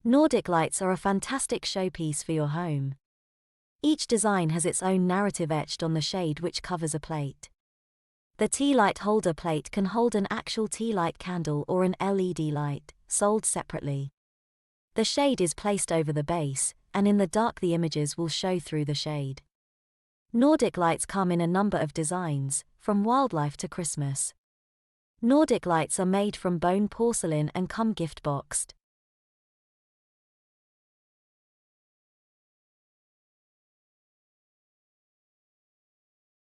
Nordic lights are a fantastic showpiece for your home. Each design has its own narrative etched on the shade which covers a plate. The Tealight Holder plate can hold an actual tea light candle or an LED light, sold separately. The shade is placed over the base, and in the dark the images will show through the shade. Nordic lights come in a number of designs, from wildlife to Christmas. Nordic lights are made from bone porcelain and come gift boxed.